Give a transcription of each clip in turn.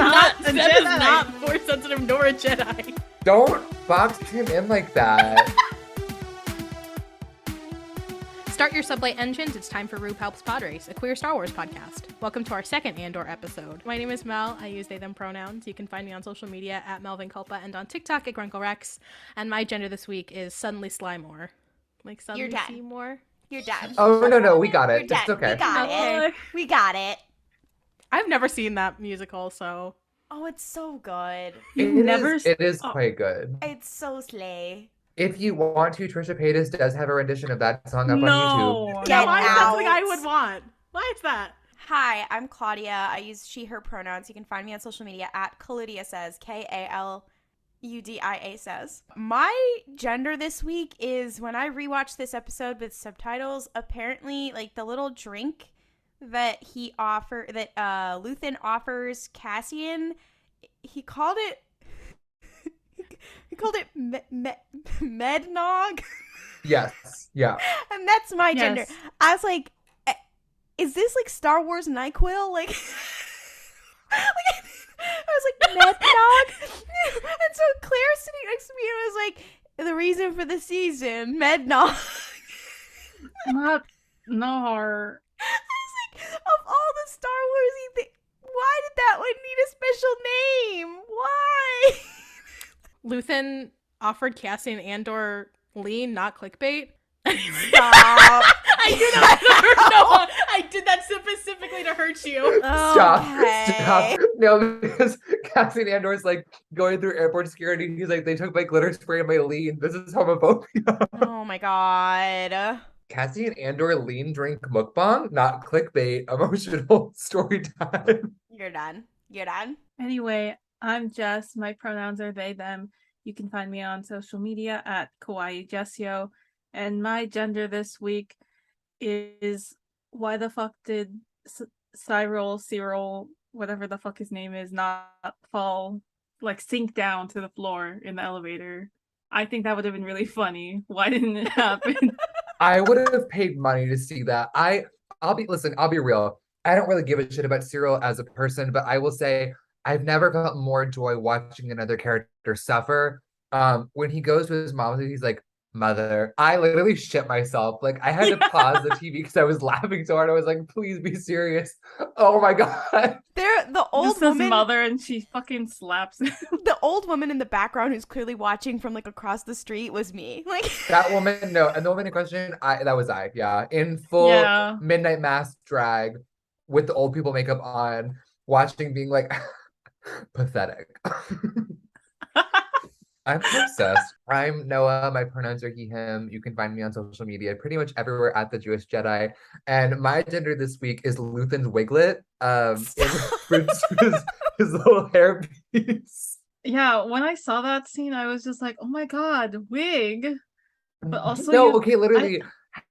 not a Seb Jedi. is not force sensitive nor a Jedi. Don't box him in like that. Start your sublight engines. It's time for Rube Helps Pod Race, a queer Star Wars podcast. Welcome to our second Andor episode. My name is Mel. I use they, them pronouns. You can find me on social media at Melvin Culpa and on TikTok at GrunkleRex. And my gender this week is Suddenly Slymore. Like Suddenly You're done. Seymour. You're done. Oh, no, we got it. You're It's done. okay. We got Okay. it. We got it. I've never seen that musical, so... Oh, it's so good. It is quite good. It's so slay. If you want to, Trisha Paytas does have a rendition of that song up on YouTube. Get why is that out. something I would want? Why is that? Hi, I'm Klaudia. I use she, her pronouns. You can find me on social media at Klaudia says, K-A-L-U-D-I-A says. My gender this week is when I rewatched this episode with subtitles, apparently, like, the little drink that Luthen offers Cassian, he called it Mednog. Yes, yeah. And that's my Yes. gender. I was like, is this like Star Wars NyQuil? Like, I was like, Mednog? And so Claire sitting next to me and was like, the reason for the season, Mednog. Not no. I was like, of all the Star Wars-y things, why did that one need a special name? Why? Luthen offered Cassian Andor lean, not clickbait. Stop. I did that to hurt no one. I did that specifically to hurt you. Stop. Okay. No, because Cassian Andor's like going through airport security. He's like, they took my glitter spray and my lean. This is homophobia. Oh my god. Cassian Andor lean drink mukbang, not clickbait, emotional story time. You're done. You're done. Anyway, I'm Jess. My pronouns are they, them. You can find me on social media at Kawaii Jessio. And my gender this week is why the fuck did Syril, whatever the fuck his name is, not fall, like sink down to the floor in the elevator? I think that would have been really funny. Why didn't it happen? I would have paid money to see that. I'll be real. I don't really give a shit about Syril as a person, but I will say I've never felt more joy watching another character suffer. When he goes to his mom, he's like, "Mother," I literally shit myself. Like, I had to pause the TV because I was laughing so hard. I was like, please be serious. Oh my god. The old Just his woman, mother, and she fucking slaps him. the old woman in the background who's clearly watching from like across the street was me. Like, That woman, no. And the woman in question, that was I, yeah. In full midnight mass drag with the old people makeup on, watching, being like, pathetic. I'm obsessed. I'm Noah. My pronouns are he, him. You can find me on social media pretty much everywhere at the Jewish Jedi. And my gender this week is Luthen's wiglet. His little hair piece. Yeah, when I saw that scene, I was just like, "Oh my god, wig!" But also, No, okay, literally.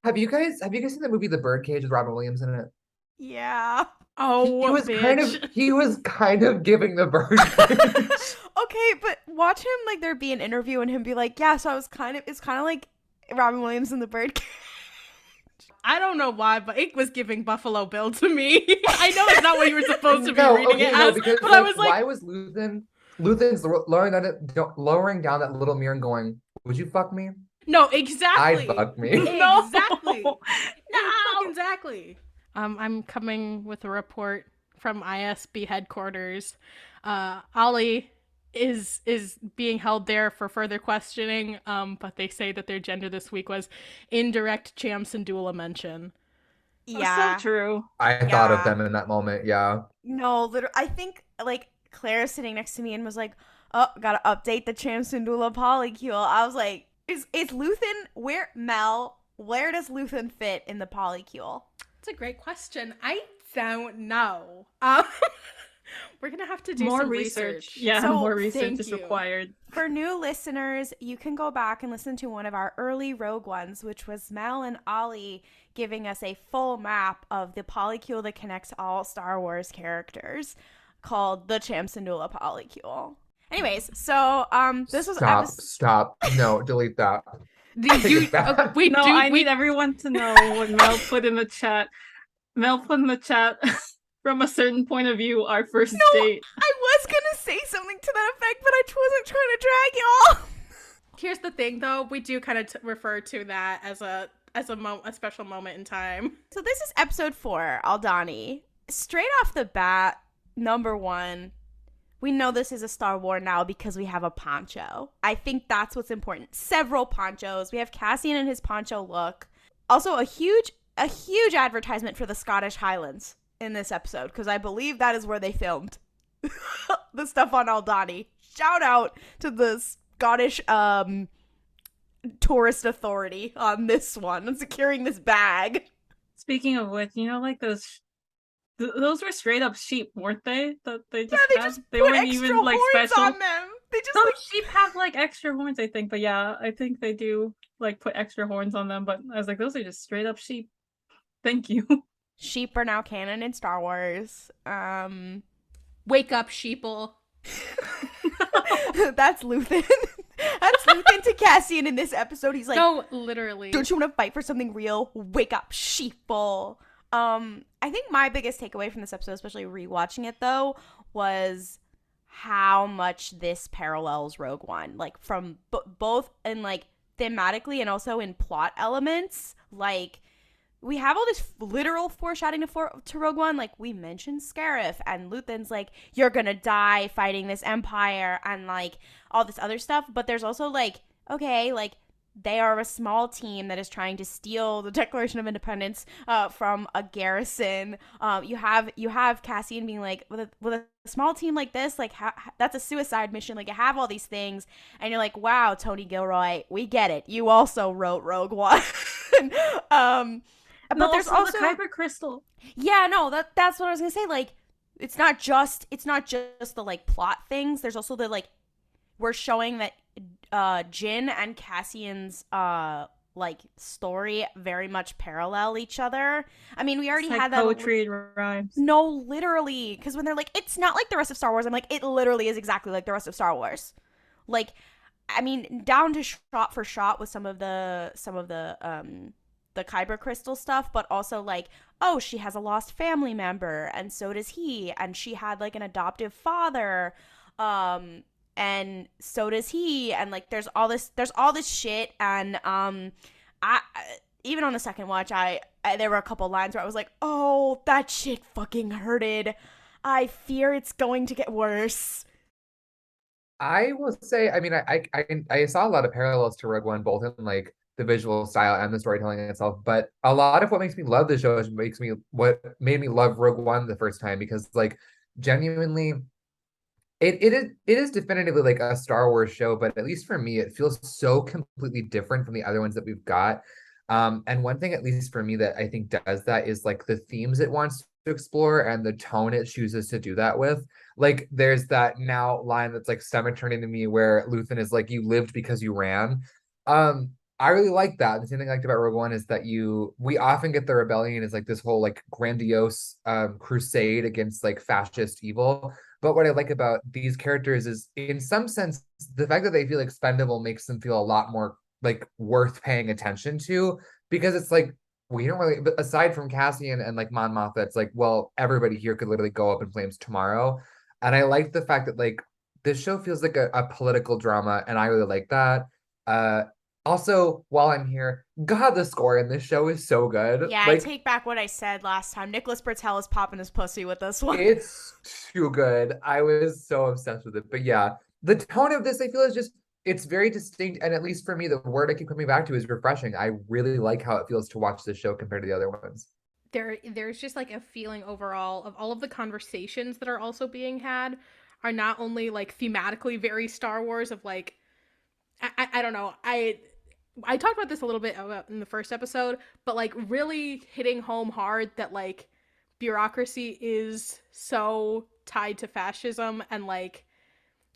Have you guys seen the movie The Birdcage with Robin Williams in it? yeah. Oh, Oh, he was kind of giving the birdcage. Okay, but watch him like there be an interview and him be like, yeah, so it's kind of like Robin Williams in The Birdcage. I don't know why, but it was giving Buffalo Bill to me. I know it's not what you were supposed to be reading it as, because, but I was like, why was Luthen's lowering down that little mirror and going, "Would you fuck me?" no, exactly. I'd fuck me. No. Exactly. No. Exactly. I'm coming with a report from ISB Headquarters. Ollie is being held there for further questioning, but they say that their gender this week was indirect Chams and Dula mention. Yeah. So true. I thought of them in that moment, yeah. No, literally, I think like Claire sitting next to me and was like, oh, gotta update the Chamsundula polycule. I was like, is Luthen, where does Luthen fit in the polycule? It's a great question. I don't know. We're gonna have to do More some research. Yeah, So, more research thank is you. required. For new listeners, you can go back and listen to one of our early Rogue Ones, which was Mel and Ollie giving us a full map of the polycule that connects all Star Wars characters, called the Chamsundula polycule. Anyways, so this was Stop. No, delete that. I need everyone to know what Mel put in the chat. Mel put in the chat, from a certain point of view, our first date. I was say something to that effect, but I wasn't trying to drag y'all. Here's the thing, though. We do kind of refer to that as a special moment in time. So this is episode 4, Aldhani. Straight off the bat, number 1, we know this is a Star Wars now because we have a poncho. I think that's what's important. Several ponchos. We have Cassian in his poncho look. Also, a huge advertisement for the Scottish Highlands in this episode, because I believe that is where they filmed the stuff on Aldhani. Shout out to the Scottish tourist authority on this one, securing this bag. Speaking of which, like those were straight up sheep, weren't they? That they just they weren't extra even like horns special on them. They just some sheep have like extra horns, I think, but yeah, I think they do like put extra horns on them. But I was like, those are just straight up sheep. Thank you. Sheep are now canon in Star Wars. Wake up, sheeple. That's Luthen. That's Luthen to Cassian in this episode. He's like, no, literally. Don't you want to fight for something real? Wake up, sheeple. I think my biggest takeaway from this episode, especially rewatching it though, was how much this parallels Rogue One, like from both in like thematically and also in plot elements. Like we have all this literal foreshadowing to Rogue One. Like we mentioned Scarif, and Luthen's like, you're gonna die fighting this empire, and like all this other stuff. But there's also like, okay, like they are a small team that is trying to steal the Declaration of Independence from a garrison. You have Cassian being like, with a small team like this, like that's a suicide mission. Like you have all these things, and you're like, wow, Tony Gilroy, we get it. You also wrote Rogue One. But there's also the Kyber crystal. Yeah, no, that's what I was gonna say. Like, it's not just the like plot things. There's also the like, we're showing that Jin and Cassian's like story very much parallel each other. I mean, we already had that poetry and rhymes. No, literally, because when they're like, it's not like the rest of Star Wars, I'm like, it literally is exactly like the rest of Star Wars. Like, I mean, down to shot for shot with some of the Kyber crystal stuff, but also like, oh, she has a lost family member, and so does he, and she had like an adoptive father, and so does he, and like there's all this shit, and I even on the second watch, I there were a couple lines where I was like, oh, that shit fucking hurted. I fear it's going to get worse. I will say, I mean, I saw a lot of parallels to Rogue One, both in like the visual style and the storytelling itself, but a lot of what makes me love the show is what made me love Rogue One the first time, because like genuinely it is definitively like a Star Wars show, but at least for me it feels so completely different from the other ones that we've got. And one thing, at least for me, that I think does that is like the themes it wants to explore and the tone it chooses to do that with. Like there's that now line that's like stomach turning to me where Luthen is like, you lived because you ran. I really like that. The same thing I liked about Rogue One is that we often get the rebellion as like this whole like grandiose crusade against like fascist evil. But what I like about these characters is, in some sense, the fact that they feel expendable makes them feel a lot more like worth paying attention to, because it's like, we don't really, aside from Cassian and like Mon Mothma, it's like, well, everybody here could literally go up in flames tomorrow. And I like the fact that like this show feels like a political drama, and I really like that. Also, while I'm here, God, the score in this show is so good. Yeah, like, I take back what I said last time. Nicholas Bertel is popping his pussy with this one. It's too good. I was so obsessed with it. But yeah, the tone of this, I feel, is just, it's very distinct. And at least for me, the word I keep coming back to is refreshing. I really like how it feels to watch this show compared to the other ones. There's just like a feeling overall of all of the conversations that are also being had are not only like thematically very Star Wars, of like, I don't know, I talked about this a little bit in the first episode, but like really hitting home hard that like bureaucracy is so tied to fascism, and like,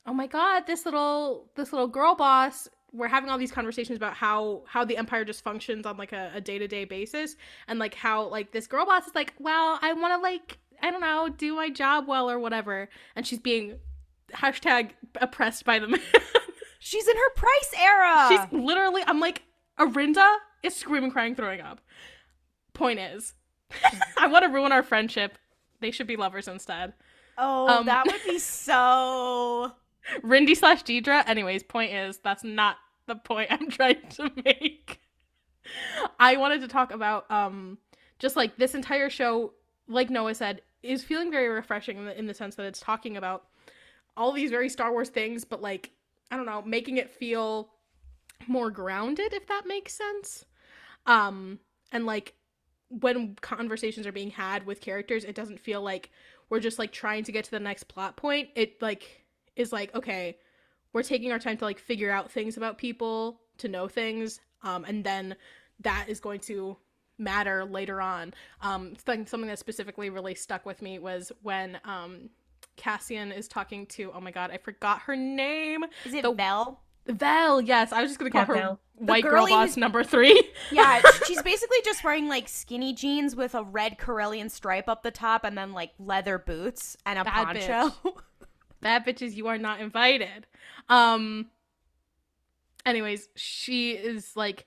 oh my god, this little girl boss, we're having all these conversations about how the empire just functions on like a day-to-day basis, and like how like this girl boss is like, well, I want to like, I don't know, do my job well or whatever, and she's being #oppressed by the man. She's in her Pryce era. She's literally, I'm like, Arihnda is screaming, crying, throwing up. Point is, I want to ruin our friendship. They should be lovers instead. Oh, that would be so... Rindy / Dedra. Anyways, point is, that's not the point I'm trying to make. I wanted to talk about just like this entire show, like Noah said, is feeling very refreshing in the sense that it's talking about all these very Star Wars things, but like, I don't know, making it feel more grounded, if that makes sense. And like when conversations are being had with characters, it doesn't feel like we're just like trying to get to the next plot point. It like is like, okay, we're taking our time to like figure out things about people, to know things, and then that is going to matter later on. Something that specifically really stuck with me was when Cassian is talking to, oh my god, I forgot her name. Is it Vel? Vel, yes. I was just gonna call her Vel. White Girl Boss number 3. Yeah, she's basically just wearing like skinny jeans with a red Corellian stripe up the top and then like leather boots and a Bad poncho. Bad bitches, you are not invited. Anyways, she is like,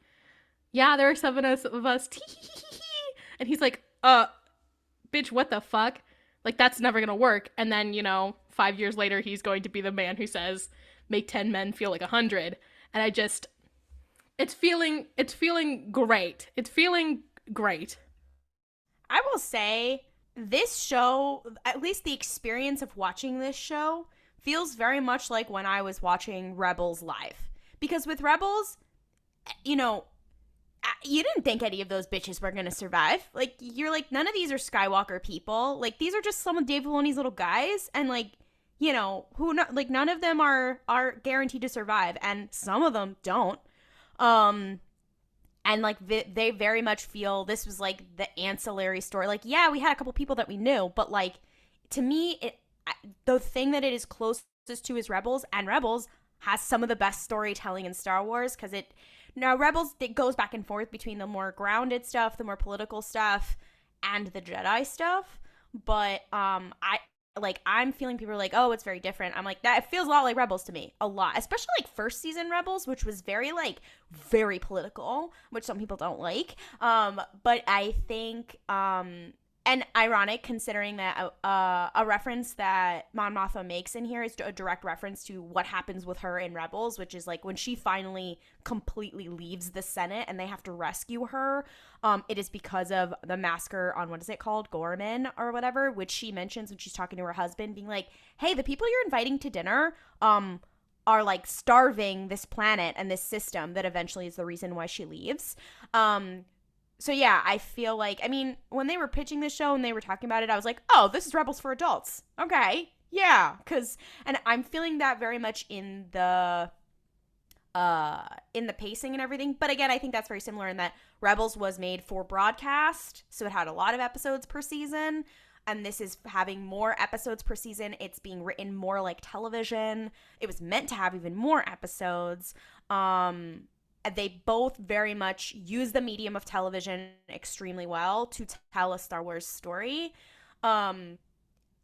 yeah, there are 7 of us. And he's like, bitch, what the fuck? Like, that's never gonna work. And then, 5 years later, he's going to be the man who says, make 10 men feel like 100. And it's feeling great. It's feeling great. I will say, this show, at least the experience of watching this show, feels very much like when I was watching Rebels live. Because with Rebels, you didn't think any of those bitches were gonna survive. Like, you're like, none of these are Skywalker people. Like, these are just some of Dave Filoni's little guys. And, like, none of them are guaranteed to survive. And some of them don't. And, like, they very much feel this was, like, the ancillary story. Like, yeah, we had a couple people that we knew. But, like, to me, the thing that it is closest to is Rebels. And Rebels has some of the best storytelling in Star Wars. Because Rebels, it goes back and forth between the more grounded stuff, the more political stuff, and the Jedi stuff. But I'm feeling people are like, oh, it's very different. I'm like, that it feels a lot like Rebels to me. A lot. Especially like first season Rebels, which was very very political, which some people don't like. But I think and ironic considering that a reference that Mon Mothma makes in here is a direct reference to what happens with her in Rebels, which is like when she finally completely leaves the Senate and they have to rescue her. It is because of the massacre on, what is it called? Gorman or whatever, which she mentions when she's talking to her husband, being like, hey, the people you're inviting to dinner are like starving this planet and this system that eventually is the reason why she leaves. So yeah, I feel like, I mean, when they were pitching this show and they were talking about it, I was like, oh, this is Rebels for adults. Okay, yeah, and I'm feeling that very much in the pacing and everything. But again, I think that's very similar in that Rebels was made for broadcast, so it had a lot of episodes per season, and this is having more episodes per season. It's being written more like television. It was meant to have even more episodes. They both very much use the medium of television extremely well to tell a Star Wars story. And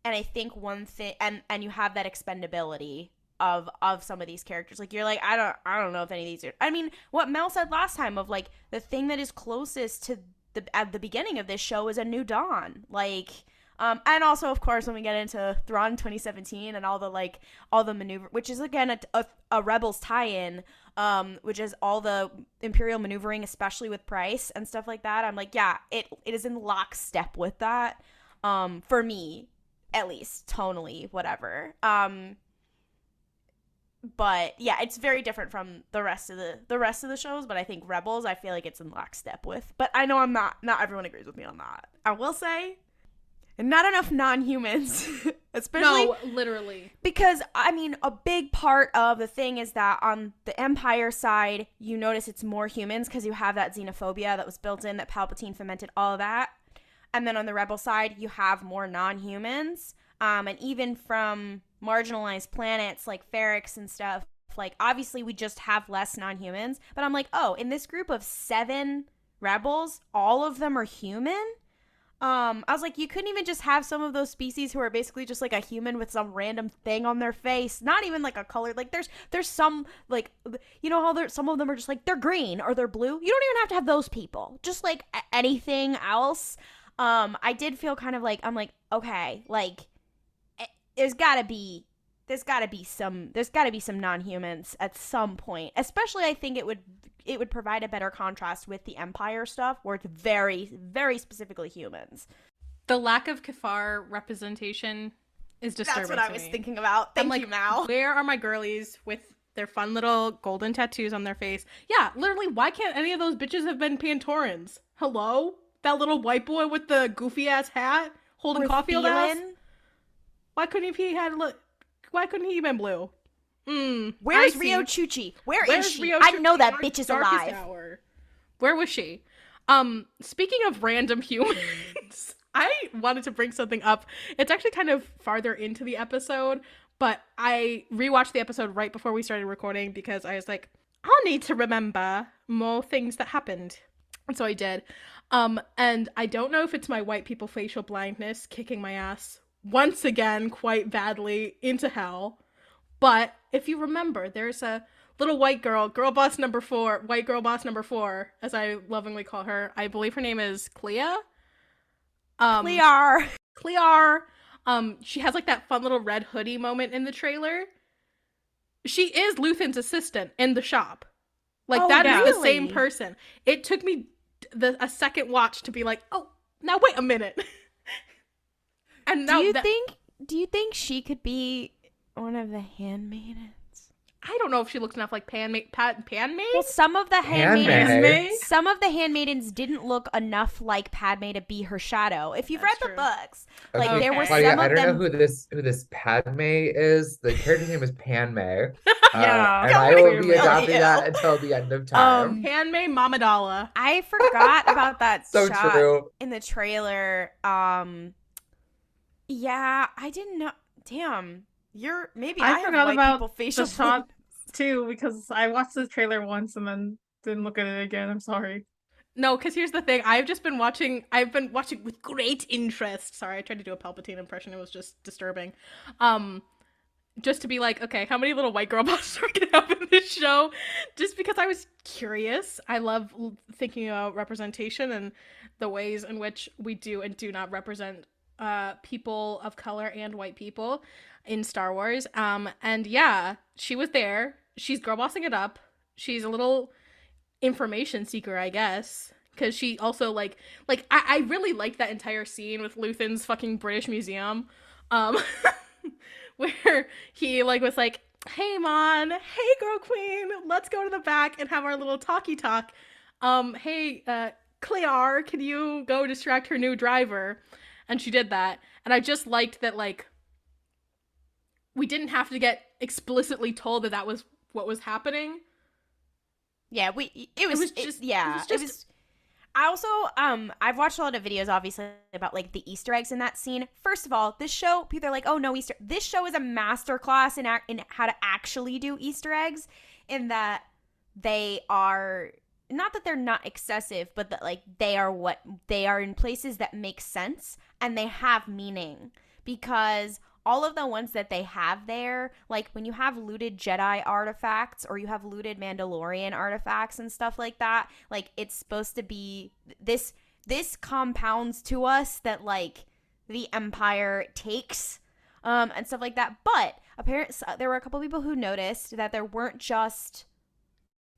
I think one thing, and you have that expendability of some of these characters. Like, you're like, I don't know if any of these are, I mean, what Mel said last time of like, the thing that is closest to at the beginning of this show is A New Dawn. Like, and also, of course, when we get into Thrawn 2017 and all the maneuver, which is again a Rebels tie-in, which is all the Imperial maneuvering, especially with Pryce and stuff like that. I'm like, yeah, it is in lockstep with that. For me, at least, tonally, whatever. But yeah, it's very different from the rest of the shows. But I think Rebels, I feel like it's in lockstep with. But I know not everyone agrees with me on that. I will say. And not enough non-humans, especially... No, literally. Because, I mean, a big part of the thing is that on the Empire side, you notice it's more humans because you have that xenophobia that was built in, that Palpatine fomented, all of that. And then on the Rebel side, you have more non-humans. And even from marginalized planets like Ferrix and stuff, like, obviously we just have less non-humans. But I'm like, oh, in this group of 7 Rebels, all of them are human? I was like, you couldn't even just have some of those species who are basically just like a human with some random thing on their face, not even like a color. Like there's some, like, you know how some of them are just like, they're green or they're blue. You don't even have to have those people, just like anything else. I did feel kind of like, I'm like, okay, like there's gotta be some non-humans at some point. Especially, I think it would provide a better contrast with the Empire stuff, where it's very, very specifically humans. The lack of Kafar representation is disturbing. That's what I was thinking about. Thank you, Mal. Where are my girlies with their fun little golden tattoos on their face? Yeah, literally, why can't any of those bitches have been Pantorans? Hello? That little white boy with the goofy ass hat holding Caulfield ass? Why couldn't he have been blue? Where's Rio Chuchi? Where's she? I know that bitch is alive. Hour. Where was she? Speaking of random humans, I wanted to bring something up. It's actually kind of farther into the episode, but I rewatched the episode right before we started recording because I was like, I'll need to remember more things that happened. And so I did. And I don't know if it's my white people facial blindness kicking my ass once again quite badly into hell. But if you remember, there's a little white girl, white girl boss number 4, as I lovingly call her. I believe her name is Clea. Clear. She has like that fun little red hoodie moment in the trailer. She is Luthen's assistant in the shop. Like, that is the same person. It took me a second watch to be like, oh, now wait a minute. And now do you think she could be one of the handmaidens? I don't know if she looks enough like Panmé. Well, some of the handmaidens didn't look enough like Padmé to be her shadow. If you've read the books, like there were some of them. I don't know who this Padmé is. The character's name is Panmé. Yeah, and I will be adopting that until the end of time. Panmé Momidala. I forgot about that So shot true. in the trailer. Yeah, I didn't know. Damn. I forgot about people facial the shot too because I watched the trailer once and then didn't look at it again. I'm sorry. No, because here's the thing. I've been watching with great interest. Sorry, I tried to do a Palpatine impression. It was just disturbing. Just to be like, okay, how many little white girl bosses are gonna have in this show? Just because I was curious. I love thinking about representation and the ways in which we do and do not represent people of color and white people in Star Wars. And yeah, she was there. She's girl bossing it up. She's a little information seeker, I guess, because she also like I really like that entire scene with Luthen's fucking British Museum, where he like was like, hey Mon, hey girl queen, let's go to the back and have our little talkie talk. Hey Clear, can you go distract her new driver? And she did that. And I just liked that, like, we didn't have to get explicitly told that was what was happening. Yeah, I also, I've watched a lot of videos, obviously, about, like, the Easter eggs in that scene. First of all, this show, people are like, oh, no Easter. This show is a masterclass in how to actually do Easter eggs, in that they are... Not that they're not excessive, but that like they are in places that make sense and they have meaning, because all of the ones that they have there, like when you have looted Jedi artifacts or you have looted Mandalorian artifacts and stuff like that, like it's supposed to be this compounds to us that like the Empire takes and stuff like that. But apparently there were a couple people who noticed that there weren't just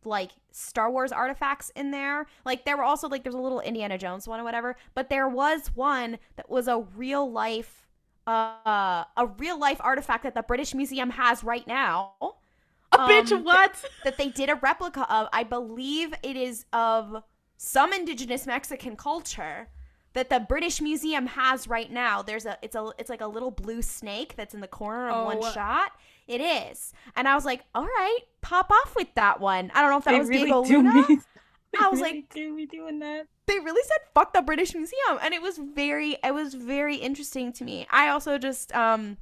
like Star Wars artifacts in there. Like there were also like there's a little Indiana Jones one or whatever, but there was one that was a real life artifact that the British Museum has right now. Bitch, what? That they did a replica of. I believe it is of some indigenous Mexican culture that the British Museum has right now. It's like a little blue snake that's in the corner of one shot. It is. And I was like, all right, pop off with that one. I don't know if that was really Diego Luna. I was really like, do we doing that? They really said fuck the British Museum. And it was very interesting to me. I also just, the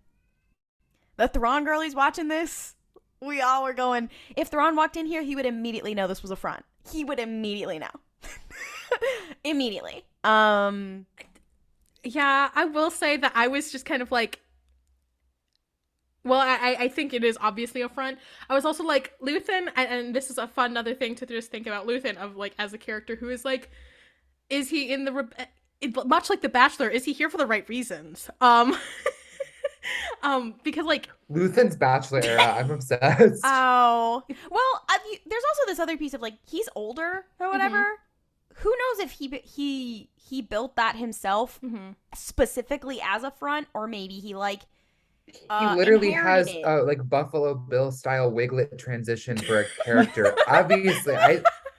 Thrawn girlies watching this, we all were going, if Thrawn walked in here, he would immediately know this was a front. He would immediately know. Immediately. Yeah, I will say that I was just kind of like, well, I think it is obviously a front. I was also like, Luthen, and this is a fun other thing to just think about Luthen, of like, as a character who is like, is he in the, much like The Bachelor, is he here for the right reasons? Because like Luthen's Bachelor era. I'm obsessed. Oh, well, there's also this other piece of like he's older or whatever. Who knows if he built that himself specifically as a front, or maybe he like he literally has inherited it. like Buffalo Bill style wiglet transition for a character. Obviously,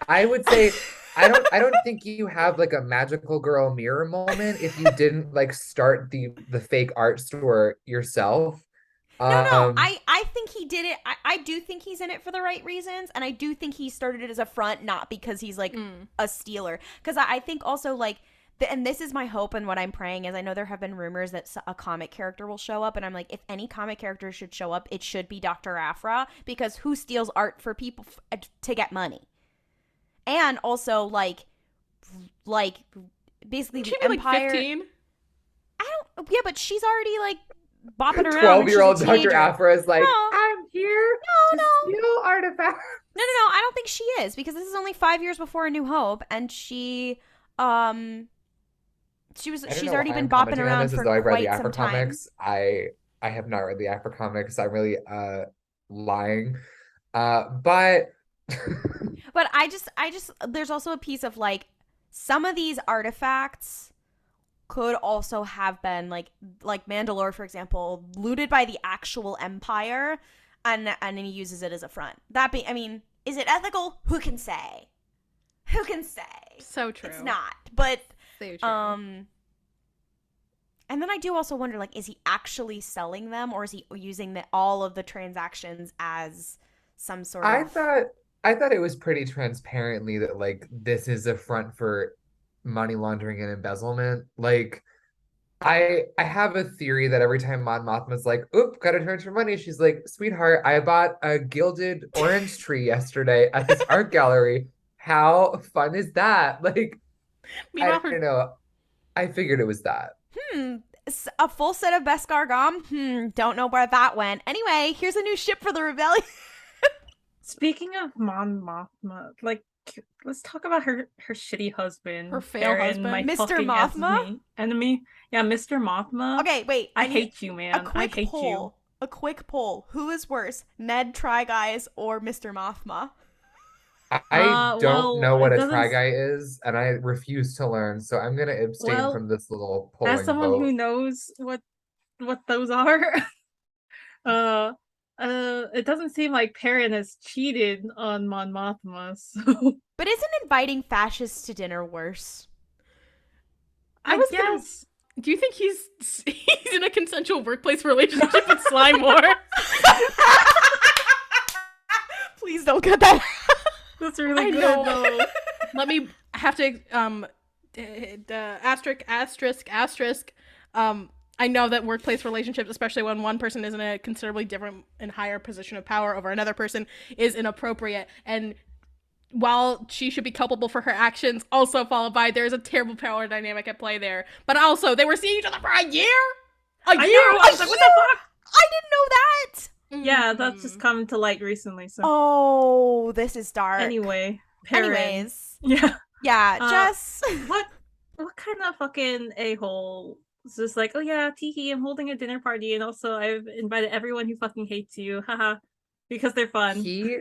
I would say I don't think you have like a magical girl mirror moment if you didn't like start the fake art store yourself. No, I think he did it. I do think he's in it for the right reasons, and I do think he started it as a front, not because he's like a stealer. Because I think also like, and this is my hope and what I'm praying is I know there have been rumors that a comic character will show up, and I'm like, if any comic character should show up, it should be Dr. Aphra, because who steals art for people to get money? And also like basically the she'd be like Empire. 15. Yeah, but she's already like bopping around. 12-year-old Dr. Aphra is like, No. I'm here to steal artifacts. No, I don't think she is, because this is only 5 years before A New Hope, and she's already been bopping around for I've read quite the Aphra some time. comics. I have not read the Aphra comics. I'm really lying. But But I just there's also a piece of like some of these artifacts could also have been like Mandalore, for example, looted by the actual Empire, and then he uses it as a front. I mean, is it ethical? Who can say? So true. It's not, but So true. and then I do also wonder, like, is he actually selling them, or is he using all of the transactions as some sort of? I thought it was pretty transparently that like this is a front for money laundering and embezzlement. Like I have a theory that every time Mon Mothma's like, oop, gotta turn for money, she's like, sweetheart, I bought a gilded orange tree yesterday at this art gallery. How fun is that? Like, I don't know. I figured it was that. A full set of Beskar Gom? Don't know where that went. Anyway, here's a new ship for the rebellion. Speaking of Mon Mothma, like, let's talk about her shitty husband. Her failed husband. My Mr. fucking Mothma? enemy. Yeah, Mr. Mothma. Okay, wait. I hate you, man. I hate you. A quick poll. Who is worse, Ned Try Guys or Mr. Mothma? I don't know what a try doesn't guy is, and I refuse to learn, so I'm gonna abstain from this little polling as someone vote. who knows what those are, it doesn't seem like Perrin has cheated on Mon Mothma. So But isn't inviting fascists to dinner worse? I guess. Do you think he's in a consensual workplace relationship with Slime Moore? Please don't cut that. That's really good know. though. Let me have to asterisk. I know that workplace relationships, especially when one person is in a considerably different and higher position of power over another person, is inappropriate. And while she should be culpable for her actions, also followed by there's a terrible power dynamic at play there. But also, they were seeing each other for a year. I was like, what the fuck? I didn't know that. Yeah, that's just come to light recently. So Oh, this is dark. anyway, Perrin. Anyways, Yeah. Jess. What kind of fucking a-hole is just like, oh yeah, Tiki, I'm holding a dinner party, and also I've invited everyone who fucking hates you, haha, because they're fun. He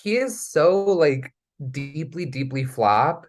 is so like deeply flop.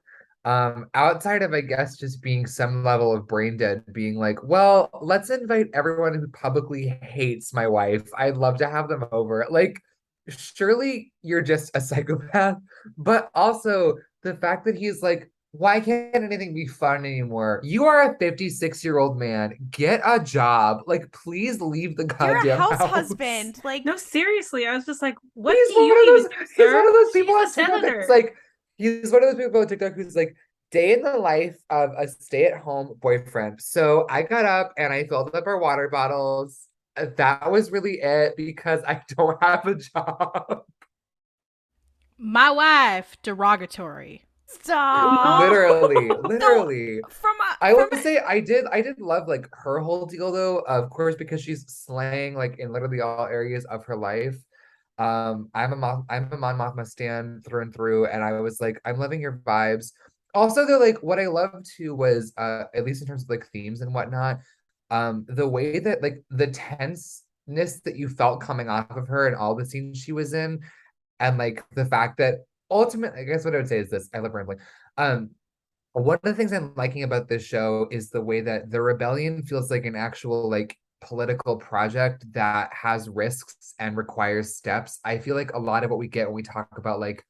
Outside of I guess just being some level of brain dead, being like, well, let's invite everyone who publicly hates my wife. I'd love to have them over. Like, surely you're just a psychopath, but also the fact that he's like, why can't anything be fun anymore? You are a 56-year-old man. Get a job. Like, please leave the goddamn You're a house house. husband. Like, No, seriously, I was just like, what He's do one you of even those, do, he's sir? one of those people on She's a TikTok senator. that's like, he's one of those people on TikTok who's like, day in the life of a stay-at-home boyfriend. So I got up and I filled up our water bottles. That was really it because I don't have a job. My wife, derogatory. stop. Literally. I from would say I did love like her whole deal though, of course, because she's slaying like in literally all areas of her life. I'm a Mon Mothma stan through and through, and I was like, I'm loving your vibes. Also, though, like what I loved too was at least in terms of like themes and whatnot, The way that like the tenseness that you felt coming off of her and all the scenes she was in, and like the fact that ultimately, I guess what I would say is this, I love rambling. One of the things I'm liking about this show is the way that the rebellion feels like an actual like political project that has risks and requires steps. I feel like a lot of what we get when we talk about like,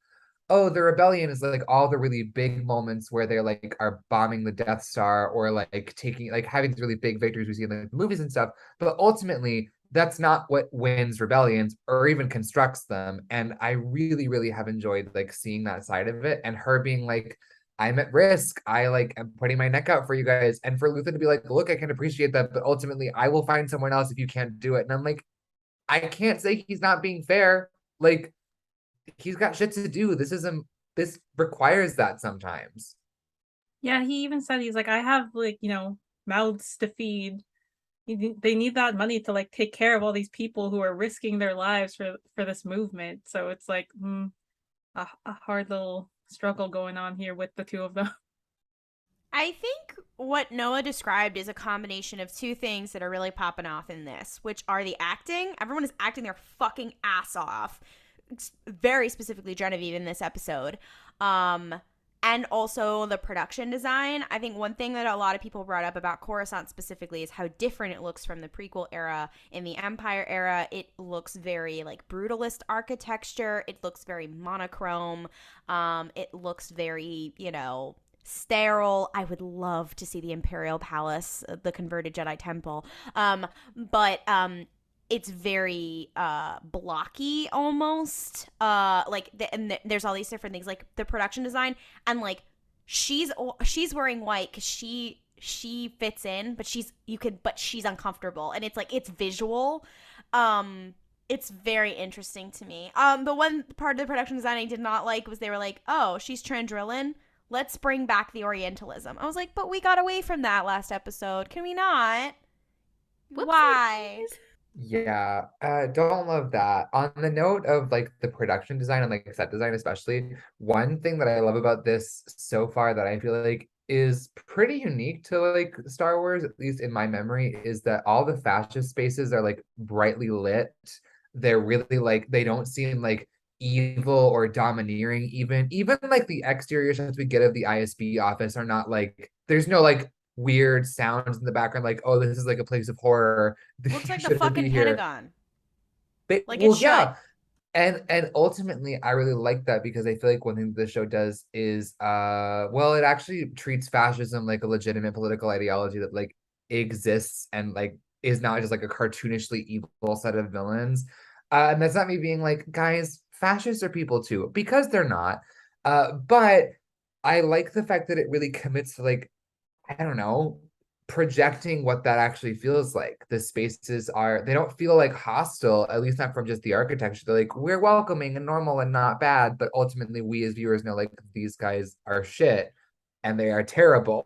oh, the rebellion is like all the really big moments where they're like are bombing the Death Star or like taking like having these really big victories we see in the movies and stuff. But ultimately, that's not what wins rebellions or even constructs them. And I really, really have enjoyed like seeing that side of it and her being like, I'm at risk. I like am putting my neck out for you guys. And for Luthen to be like, look, I can appreciate that, but ultimately I will find someone else if you can't do it. And I'm like, I can't say he's not being fair. Like he's got shit to do. This requires that sometimes. Yeah, he even said he's like, I have like, mouths to feed. They need that money to like take care of all these people who are risking their lives for this movement. So it's like a hard little struggle going on here with the two of them. I think what Noah described is a combination of two things that are really popping off in this, which are the acting. Everyone is acting their fucking ass off. Very specifically Genevieve in this episode. And also the production design. I think one thing that a lot of people brought up about Coruscant specifically is how different it looks from the prequel era. In the Empire era, it looks very like brutalist architecture. It looks very monochrome. It looks very, sterile. I would love to see the Imperial Palace, the converted Jedi Temple. But it's very blocky almost. There's all these different things like the production design, and like she's wearing white because she fits in, but she's uncomfortable, and it's like it's visual. It's very interesting to me. The one part of the production design I did not like was they were like, oh, she's Trandrillan. Let's bring back the Orientalism. I was like, but we got away from that last episode. Can we not? Whoopsies. Why? Yeah, don't love that. On the note of like the production design and like set design, especially, one thing that I love about this so far that I feel like is pretty unique to like Star Wars, at least in my memory, is that all the fascist spaces are like brightly lit. They're really like they don't seem like evil or domineering, even like the exterior shots we get of the ISB office are not like there's no like weird sounds in the background, like, oh, this is like a place of horror. Looks like the fucking Pentagon. Like well, it should. yeah. And ultimately, I really like that because I feel like one thing the show does is, it actually treats fascism like a legitimate political ideology that like exists and like is not just like a cartoonishly evil set of villains. And that's not me being like, guys, fascists are people too, because they're not. But I like the fact that it really commits to like, I don't know, projecting what that actually feels like. The spaces they don't feel like hostile, at least not from just the architecture. They're like, we're welcoming and normal and not bad, but ultimately we as viewers know like these guys are shit and they are terrible.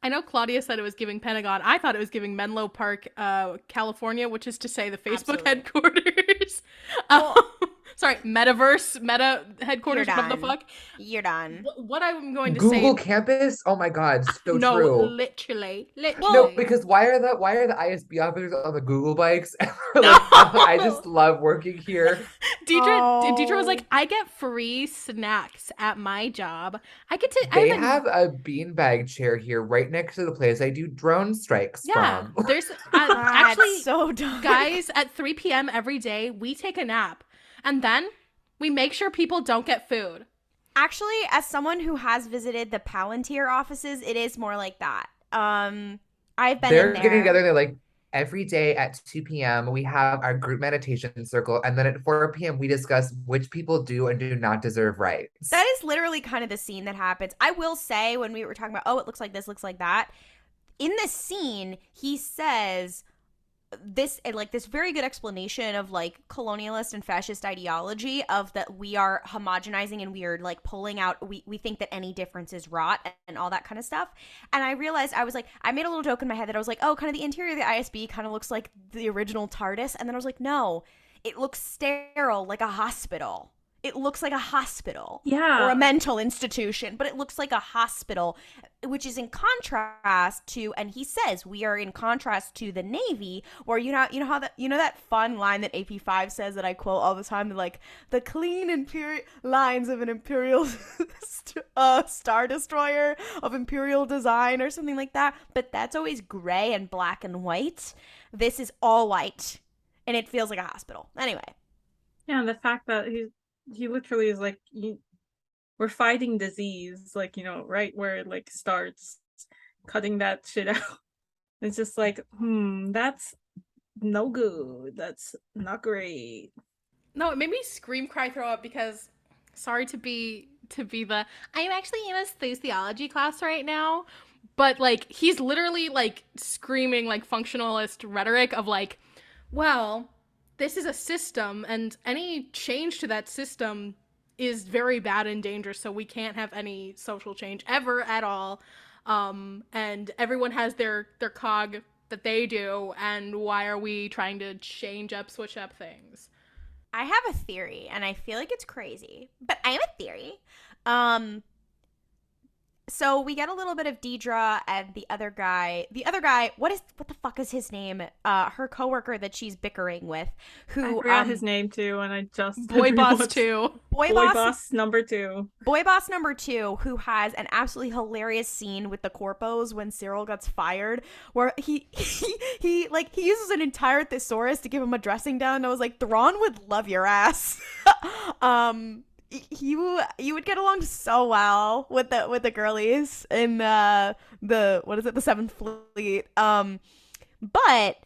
I know Klaudia said it was giving Pentagon. I thought it was giving Menlo Park, California, which is to say the Facebook headquarters. Well, Sorry, Meta headquarters. What the fuck? You're done. What I'm going to Google say. Google campus? Oh my god, so no, true. Literally. No, because why are the ISB officers on the Google bikes? I just love working here. Dedra was like, I get free snacks at my job. They have a beanbag chair here right next to the place I do drone strikes from. There's actually so dumb. Guys, at 3 p.m. every day, we take a nap. And then we make sure people don't get food. Actually, as someone who has visited the Palantir offices, it is more like that. I've been in there. They're getting together. They're like, every day at 2 p.m. we have our group meditation circle. And then at 4 p.m. we discuss which people do and do not deserve rights. That is literally kind of the scene that happens. I will say when we were talking about, it looks like this, looks like that. In this scene, he says this very good explanation of like colonialist and fascist ideology of that we are homogenizing and we are like pulling out, we think that any difference is rot and all that kind of stuff. And I realized I made a little joke in my head that I was like, oh, kind of the interior of the ISB kind of looks like the original TARDIS. And then I was like, no, it looks sterile like a hospital. it looks like a hospital Yeah. or a mental institution, but it looks like a hospital, which is in contrast to, and he says we are in contrast to the Navy, where you know how that fun line that AP5 says that I quote all the time, like the clean imperial lines of an imperial star destroyer of imperial design or something like that, but that's always gray and black and white. This is all white, and it feels like a hospital. Anyway. Yeah, and the fact that he literally is like, we're fighting disease, like, right where it like starts, cutting that shit out. It's just like, that's no good. That's not great. No, it made me scream, cry, throw up because, sorry to be the, I'm actually in a sociology class right now, but like he's literally like screaming like functionalist rhetoric of like, well, this is a system and any change to that system is very bad and dangerous, so we can't have any social change ever at all. And everyone has their cog that they do, and why are we trying to switch up things? I have a theory, and I feel like it's crazy, but I have a theory. So we get a little bit of Dedra and the other guy, what the fuck is his name? Her coworker that she's bickering with, who I forgot his name too, and I just Boy Boss 2. Boy Boss number 2. Boy Boss number 2, who has an absolutely hilarious scene with the corpos when Syril gets fired, where he uses an entire thesaurus to give him a dressing down, and I was like, Thrawn would love your ass. You would get along so well with the girlies in the 7th Fleet. But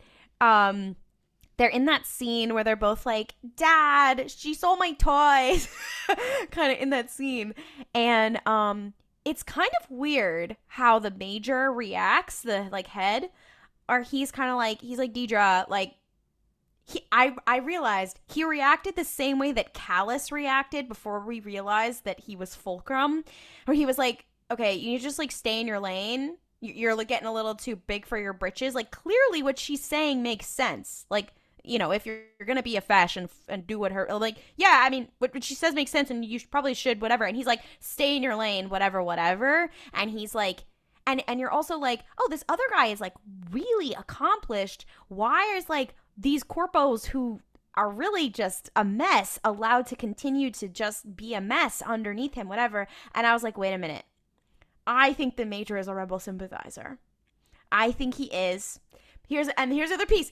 they're in that scene where they're both like, Dad, she stole my toys, kind of in that scene, and it's kind of weird how the Major reacts, the like head, or he's like Dedra, like. I realized he reacted the same way that Callus reacted before we realized that he was Fulcrum, where he was like, okay, you need to just like stay in your lane. You're like getting a little too big for your britches. Like clearly what she's saying makes sense. Like, if you're going to be a fashion and do what her, like, yeah, I mean, what she says makes sense and you probably should, whatever. And he's like, stay in your lane, whatever. And he's like, and you're also like, oh, this other guy is like really accomplished. Why is like, these corpos who are really just a mess allowed to continue to just be a mess underneath him, whatever. And I was like, wait a minute. I think the Major is a rebel sympathizer. I think he is. Here's the other piece.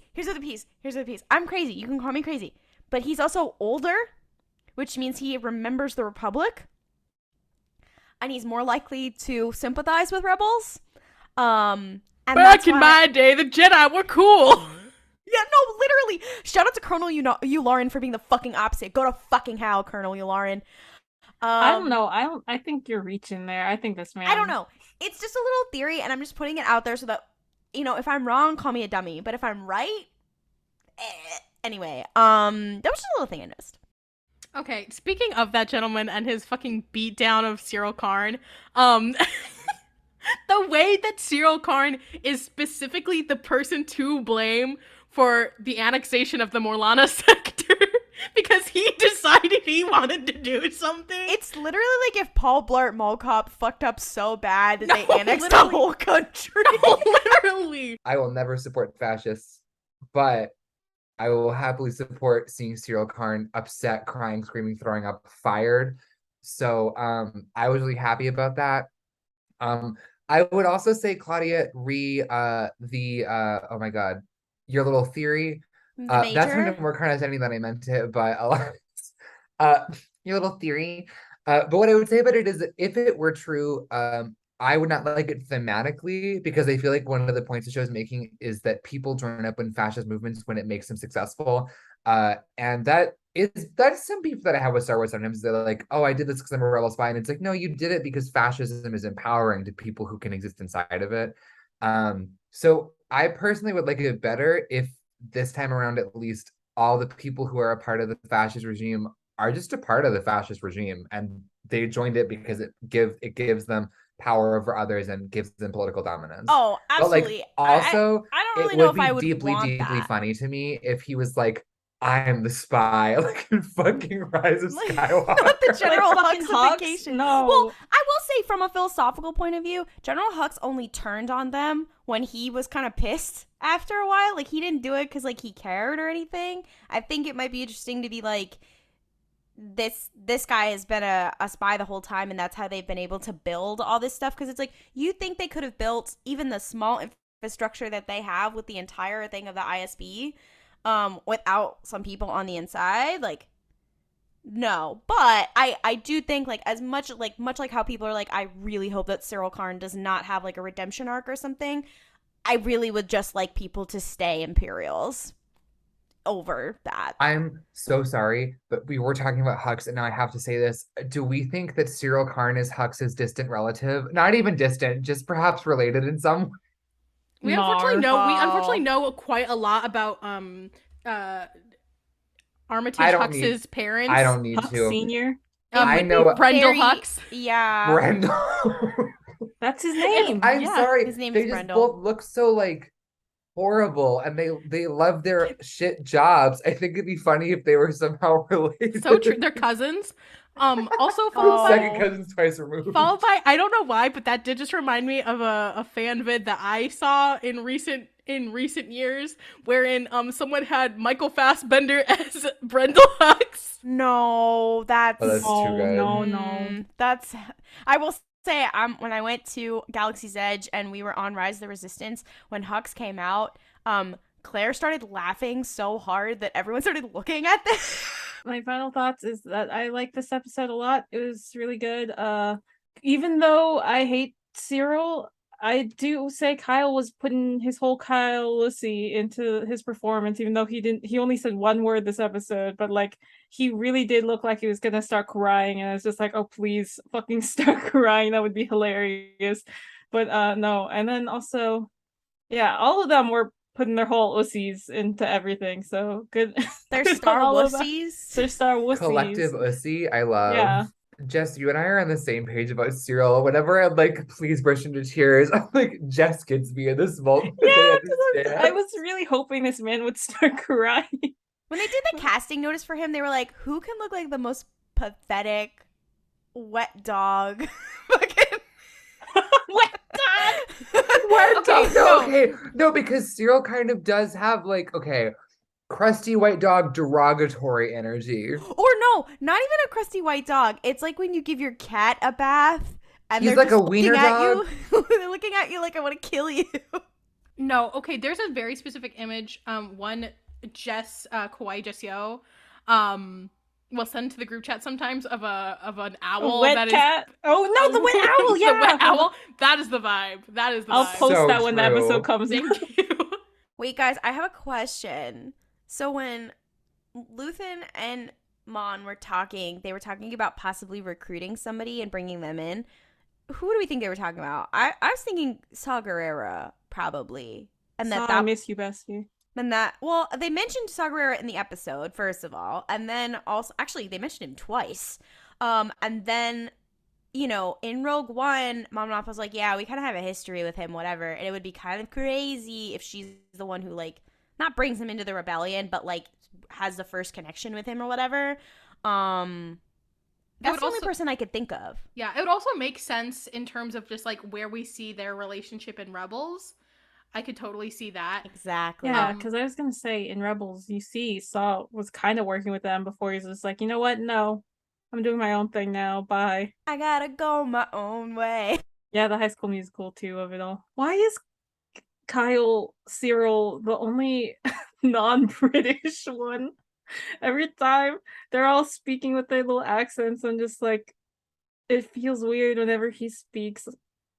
I'm crazy. You can call me crazy. But he's also older, which means he remembers the Republic. And he's more likely to sympathize with rebels. And Back in my day, the Jedi were cool. Yeah, no, literally. Shout out to Colonel Yularen for being the fucking opposite. Go to fucking hell, Colonel Yularen. I don't know. I think you're reaching there. I think this man. I don't know. It's just a little theory, and I'm just putting it out there so that, if I'm wrong, call me a dummy. But if I'm right, anyway, that was just a little thing I noticed. Okay, speaking of that gentleman and his fucking beatdown of Syril Karn, the way that Syril Karn is specifically the person to blame for the annexation of the Morlana sector because he decided he wanted to do something. It's literally like if Paul Blart Mall Cop fucked up so bad that they annexed the whole country. No, literally. I will never support fascists, but I will happily support seeing Syril Karn upset, crying, screaming, throwing up, fired. So I was really happy about that. I would also say, Klaudia, oh my god, your little theory. That's kind of more condescending than I meant it, but your little theory. But what I would say about it is that if it were true, I would not like it thematically, because I feel like one of the points the show is making is that people join up in fascist movements when it makes them successful. And that's some people that I have with Star Wars sometimes. They're like, oh, I did this because I'm a rebel spy. And it's like, no, you did it because fascism is empowering to people who can exist inside of it. So I personally would like it better if this time around, at least, all the people who are a part of the fascist regime are just a part of the fascist regime, and they joined it because it gives them power over others and gives them political dominance. Oh, absolutely. But like, also, I don't really know if I would deeply, want deeply that. funny to me if he was like, I'm the spy, like in fucking Rise of Skywalker. Not the General Like fucking Hux? Huxification. No. Well, I will say from a philosophical point of view, General Hux only turned on them when he was kind of pissed after a while. Like, he didn't do it because, like, he cared or anything. I think it might be interesting to be like, this guy has been a spy the whole time, and that's how they've been able to build all this stuff. Because it's like, you think they could have built even the small infrastructure that they have with the entire thing of the ISB without some people on the inside? Like, no. But I do think, like, as much like how people are like, I really hope that Syril Karn does not have like a redemption arc or something. I really would just like people to stay Imperials over that. I'm so sorry, but we were talking about Hux, and now I have to say this. Do we think that Syril Karn is Hux's distant relative? Not even distant, just perhaps related in some way. We unfortunately know quite a lot about Armitage Hux's parents. I don't need Hux to. Senior. I know Brendel Hux. Yeah. Brendel. That's his name. I'm Yeah. sorry. His name's They just Brendel. both look so like horrible, and they love their shit jobs. I think it'd be funny if they were somehow related. So true. They're cousins. Also followed Second cousins twice removed. by I don't know why, but that did just remind me of a fan vid that I saw in recent years, wherein someone had Michael Fassbender as Brendel Hux. No, that's Oh, that's too good. No. That's, I will say, when I went to Galaxy's Edge and we were on Rise of the Resistance, when Hux came out, Claire started laughing so hard that everyone started looking at this. My final thoughts is that I like this episode a lot. It was really good. Even though I hate Syril, I do say Kyle was putting his whole Kyle Lucy into his performance, even though he only said one word this episode, but like he really did look like he was gonna start crying, and I was just like, oh please fucking start crying, that would be hilarious. But no. And then also, yeah, all of them were putting their whole ussies into everything, so good. They're Star All of them. Wussies. They're Star Wussies. Collective Ussy, I love. Yeah. Jess, you and I are on the same page about Syril. Whenever I'm like, please burst into tears, I'm like, Jess gets me in this moment. Yeah, They understand. I was really hoping this man would start crying. When they did the casting notice for him, they were like, who can look like the most pathetic wet dog? Fucking Wet dog. No, because Syril kind of does have like, okay, crusty white dog derogatory energy. Or no, not even a crusty white dog. It's like when you give your cat a bath and He's they're like just a wiener looking at dog. you. They're looking at you like I want to kill you. No, okay, there's a very specific image, one Jess, Kawaii Jessio, will send to the group chat sometimes of an owl Wet that cat. Oh no, the wet owl. Yeah, the wet owl. That is the vibe. That is the I'll vibe. post So that when the true. episode comes out. Thank you. Wait, guys, I have a question. So when Luthen and Mon were talking, they were talking about possibly recruiting somebody and bringing them in. Who do we think they were talking about? I was thinking Saw Gerrera, probably. And Saw, that I miss you, bestie. And that, well, they mentioned Saw Gerrera in the episode, first of all. And then also, actually, they mentioned him twice. And then, you know, in Rogue One, Mom and Pop was like, yeah, we kind of have a history with him, whatever. And it would be kind of crazy if she's the one who, like, not brings him into the rebellion, but, like, has the first connection with him or whatever. That's the only person I could think of. Yeah, it would also make sense in terms of just like where we see their relationship in Rebels. I could totally see that. Exactly. Yeah, because I was gonna say in Rebels, you see Saw was kind of working with them before he's just like, you know what? No, I'm doing my own thing now. Bye. I gotta go my own way. Yeah, the High School Musical too of it all. Why is Kyle Syril the only non-British one? Every time they're all speaking with their little accents, and just like it feels weird whenever he speaks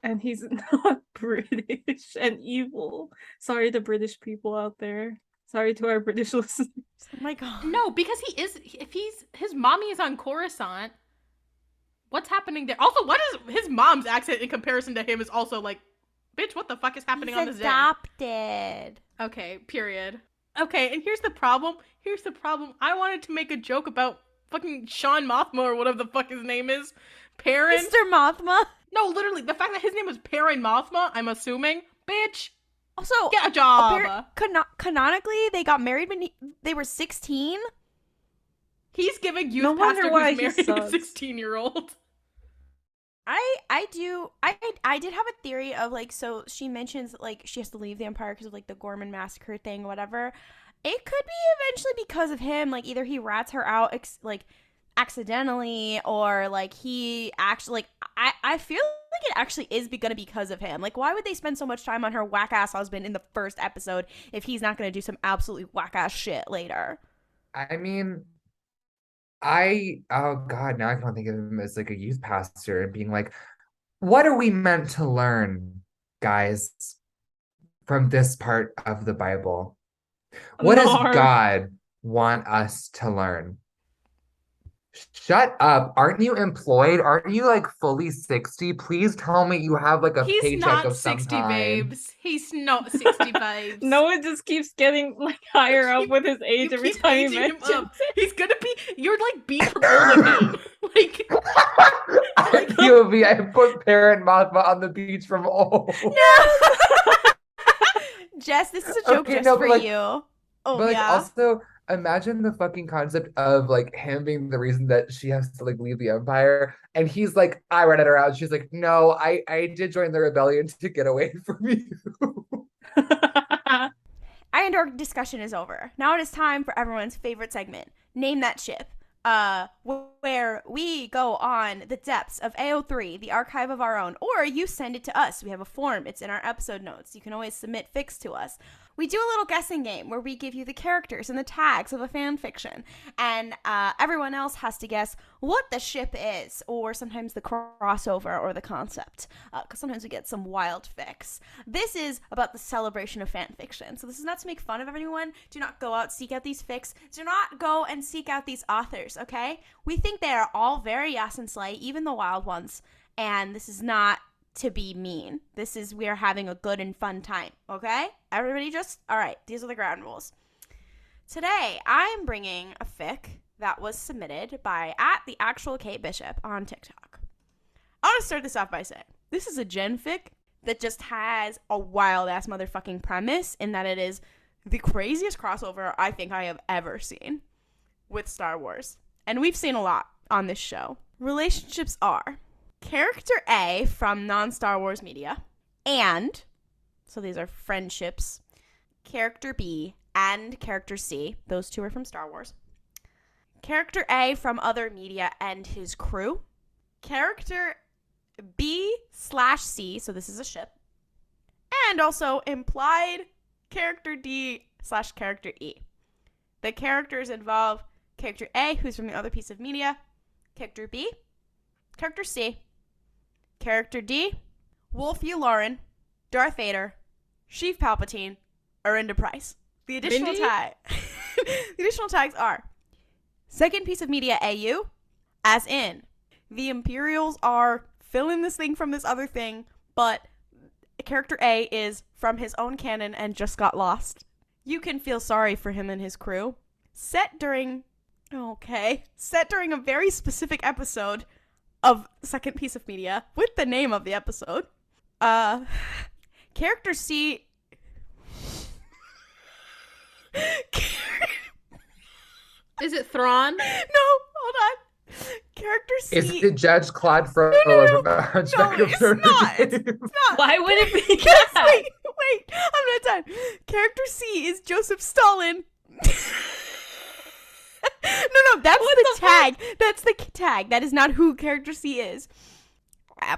and he's not British and evil. Sorry to British people out there. Sorry to our British listeners. Oh my god. No, because he is. If his mommy is on Coruscant, what's happening there? Also, what is his mom's accent in comparison to him? Is also like, bitch, what the fuck is happening He's on this day? adopted. Okay, period. Okay, and here's the problem. I wanted to make a joke about fucking Sean Mothma or whatever the fuck his name is. Perrin. Mr. Mothma. No, literally, the fact that his name was Perrin Mothma, I'm assuming. Bitch. Also, Get a job. canonically, they got married when they were 16. He's giving youth No wonder pastor why who's he marrying a sucks. 16-year-old. I did have a theory of, like, so she mentions, like, she has to leave the Empire because of, like, the Gorman massacre thing, whatever. It could be eventually because of him. Like, either he rats her out, accidentally, or, like, he actually, like, I feel like it actually is gonna be because of him. Like, why would they spend so much time on her whack-ass husband in the first episode if he's not gonna do some absolutely whack-ass shit later? I mean, oh God, now I can't think of him as like a youth pastor and being like, what are we meant to learn, guys, from this part of the Bible? What does Nar. God want us to learn? Shut up. Aren't you employed? Aren't you like fully 60? Please tell me you have like a He's paycheck not of some 60, kind. babes. He's not 60, babes. Noah just keeps getting like higher up with his age You every keep time he aging him mentions up. He's gonna be. You're like B from old again. Like, POV, I put Perrin Mothma on the beach from old. Jess, this is a joke Okay, just no, but, for like- you. Oh, But like yeah. also imagine the fucking concept of like him being the reason that she has to like leave the Empire, and he's like, I ratted her out. She's like, no, I did join the rebellion to get away from you. Andor discussion is over. Now it is time for everyone's favorite segment, Name That Ship, where we go on the depths of AO3, the archive of our own, or you send it to us. We have a form. It's in our episode notes. You can always submit fics to us. We do a little guessing game where we give you the characters and the tags of a fan fiction, and everyone else has to guess what the ship is, or sometimes the crossover or the concept, because sometimes we get some wild fics. This is about the celebration of fan fiction, so this is not to make fun of anyone. Do not go out, seek out these fics. Do not go and seek out these authors, okay? We think they are all very ass and slay, even the wild ones, and this is not to be mean. This is, we are having a good and fun time, okay? Everybody just, all right, these are the ground rules. Today, I am bringing a fic that was submitted by @theactualKateBishop on TikTok. I want to start this off by saying, this is a gen fic that just has a wild-ass motherfucking premise in that it is the craziest crossover I think I have ever seen with Star Wars. And we've seen a lot on this show. Relationships are Character A from non-Star Wars media, and, so these are friendships, Character B and Character C, those two are from Star Wars. Character A from other media and his crew. Character B/C, so this is a ship. And also implied Character D/Character E. The characters involve Character A, who's from the other piece of media, Character B, Character C, Character D, Wolfie Lauren, Darth Vader, Sheev Palpatine, Arihnda Pryce. The additional tags are second piece of media AU, as in the Imperials are filling this thing from this other thing, but Character A is from his own canon and just got lost. You can feel sorry for him and his crew. Set during a very specific episode of second piece of media with the name of the episode. Character C. is it Thrawn? No, hold on. Character C. It's the Judge Claude Frollo from the Hunchback of it's Notre not. Dame. It's not. Why would it be Yes, that? wait, I'm not done. Character C is Joseph Stalin. No, that's the tag. That's the tag. That is not who Character C is.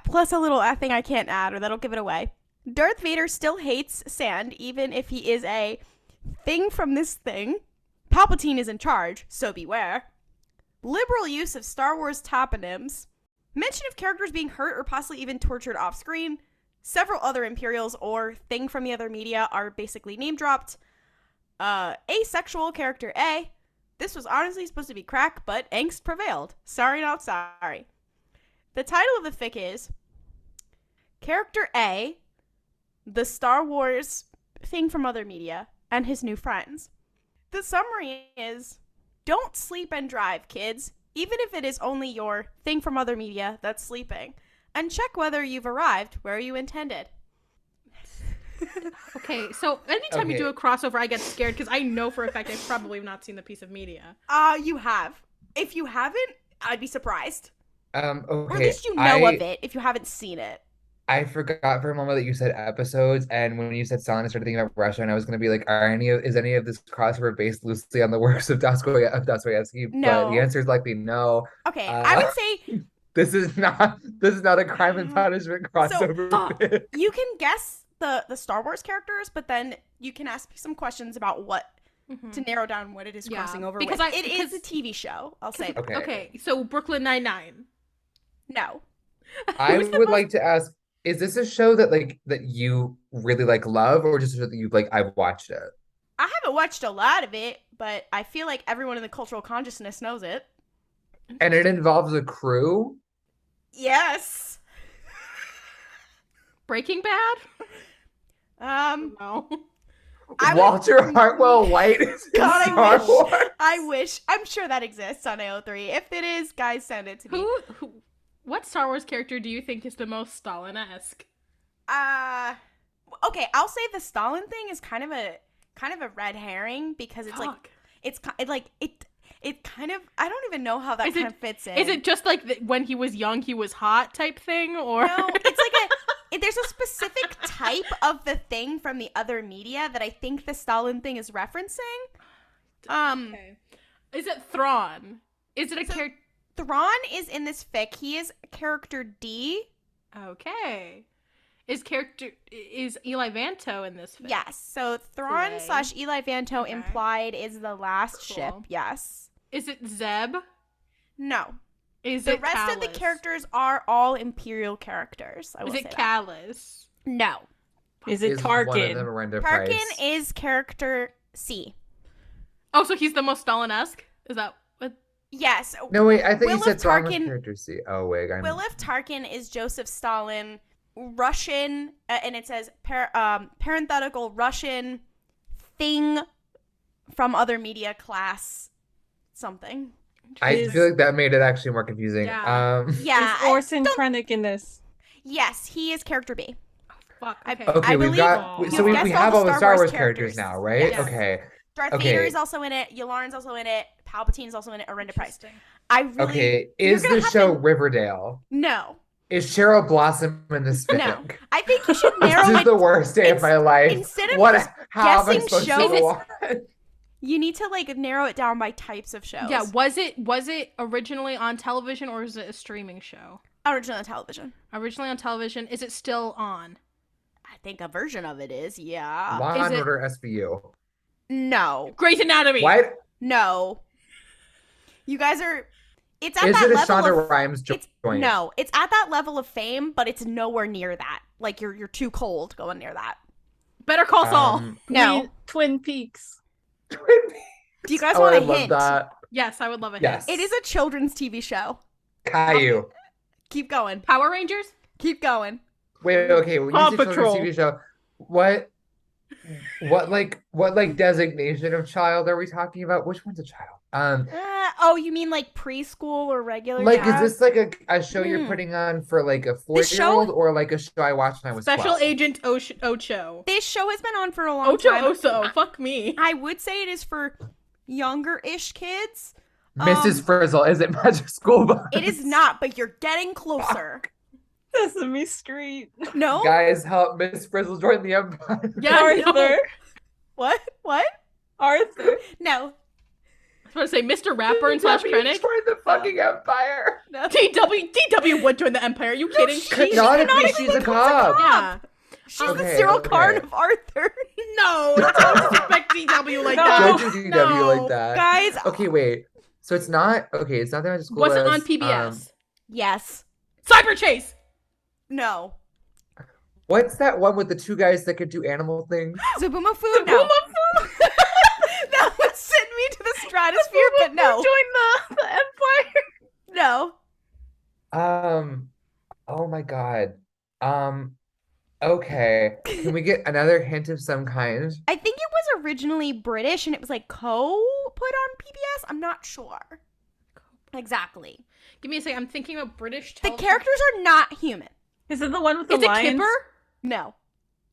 Plus a little thing I can't add, or that'll give it away. Darth Vader still hates sand, even if he is a thing from this thing. Palpatine is in charge, so beware. Liberal use of Star Wars toponyms. Mention of characters being hurt or possibly even tortured off screen. Several other Imperials or thing from the other media are basically name dropped. Asexual Character A. This was honestly supposed to be crack, but angst prevailed. Sorry, not sorry. The title of the fic is Character A, the Star Wars thing from other media, and his new friends. The summary is, don't sleep and drive, kids, even if it is only your thing from other media that's sleeping, and check whether you've arrived where you intended. Okay, so anytime you Okay. do a crossover, I get scared because I know for a fact I've probably not seen the piece of media. You have. If you haven't, I'd be surprised. Okay. Or at least you know of it if you haven't seen it. I forgot for a moment that you said episodes, and when you said Stalin, I started thinking about Russia, and I was gonna be like, is any of this crossover based loosely on the works of Dostoevsky? No. But the answer is likely no. Okay, I would say This is not a Crime and Punishment crossover. bit. you can guess the Star Wars characters, but then you can ask me some questions about what to narrow down what it is Yeah, crossing over because with. It is a TV show. I'll say that. Okay. Okay, so Brooklyn Nine-Nine. No. I would like to ask, is this a show that you really love, or just a show that you I've watched it? I haven't watched a lot of it, but I feel like everyone in the cultural consciousness knows it. And it involves a crew? Yes. Breaking Bad? No. Walter Hartwell White is in God, Star Wars? I wish. I'm sure that exists on AO3. If it is, guys, send it to me. What Star Wars character do you think is the most Stalin-esque? Okay, I'll say the Stalin thing is kind of a red herring because it's Fuck. it kind of, I don't even know how that kind of fits in. Is it just like when he was young, he was hot type thing, or No, it's like there's a specific type of the thing from the other media that I think the Stalin thing is referencing. Okay. Is it Thrawn? Is it a character? Thrawn is in this fic. He is character D. Okay. Is Eli Vanto in this fic? Yes. So Thrawn Slay. / Eli Vanto Okay. implied is the last Cool. ship. Yes. Is it Zeb? No. Is The it rest of the Callus? characters are all Imperial characters. I will Is say it that. Callus? No. Is it Is one of them Tarkin? Arihnda Tarkin Pryce? is character C. Oh, so he's the most Stalin-esque? Is that what? Yes. No, wait, I think Will you said of Thrawn was Tarkin- character C. Oh, wait. Wilif Tarkin is Joseph Stalin, Russian, and it says parenthetical Russian thing from other media class something. I feel like that made it actually more confusing. Yeah. Yeah. Is Orson Krennic in this? Yes, he is character B. Fuck. I- Okay. Okay, we've believe got you've so we guessed have all all the the Star Star Wars Wars characters characters. now, right? Yes. Okay. Darth Okay. Vader is also in it. Yularen's also in it. Palpatine is also in it. Arihnda Pryce. I really Okay. you're Is gonna the have show to- Riverdale? No. Is Cheryl Blossom in this fic? No. I think you should narrow This is it. the worst day of my life. Instead of What? just How am I guessing supposed to shows- go on? You need to narrow it down by types of shows. Yeah, was it originally on television or is it a streaming show? Original television. Originally on television, is it still on? I think a version of it is. Yeah. Law Is and it- Order SVU. No. Grey's Anatomy. What? No. You guys are. It's at Is that it a level Shonda of. Rhimes joint? No, it's at that level of fame, but it's nowhere near that. Like you're too cold going near that. Better Call Saul. No. Twin Peaks. Do you guys Oh, want I a love hint? that. Yes, I would love it. Yes. It is a children's TV show. Caillou. Keep going. Power Rangers? Keep going. Wait, okay. When Paw you say children's Patrol. TV show, what designation of child are we talking about? Which one's a child? Oh, you mean like preschool or regular? Is child? this like a show you're putting on for like a 4-year-old or like a show I watched when I was Special 12? Agent Ocho. This show has been on for a long Ocho time. Oso. Fuck me. I would say it is for younger-ish kids. Mrs. Frizzle, is it Magic School Bus? It is not, but you're getting closer. Sesame Street. No? Guys, help Miss Frizzle join the Empire. Yeah, I know. Arthur. What? What? Arthur. No. I was going to say Mr. Ratburn / Krennic. Join the fucking Empire. No. DW would join the Empire. Are you kidding? Canonically, she's a cop. Yeah. She's the Okay, Cyril okay. Karn of Arthur. No, don't disrespect DW like No. that. Don't do DW No. like that. Guys. Okay, wait. So it's not the Magic School Was it Bus. on PBS? Yes. Cyber Chase. No. What's that one with the two guys that could do animal things? Zoboomafoo? No. That would send me to the stratosphere, but no. Join the Empire. No. Oh my God. Okay. Can we get another hint of some kind? I think it was originally British and it was like put on PBS. I'm not sure. Exactly. Give me a second. I'm thinking about British The television. characters are not human. Is it the one with the Is it lions? Kipper? No.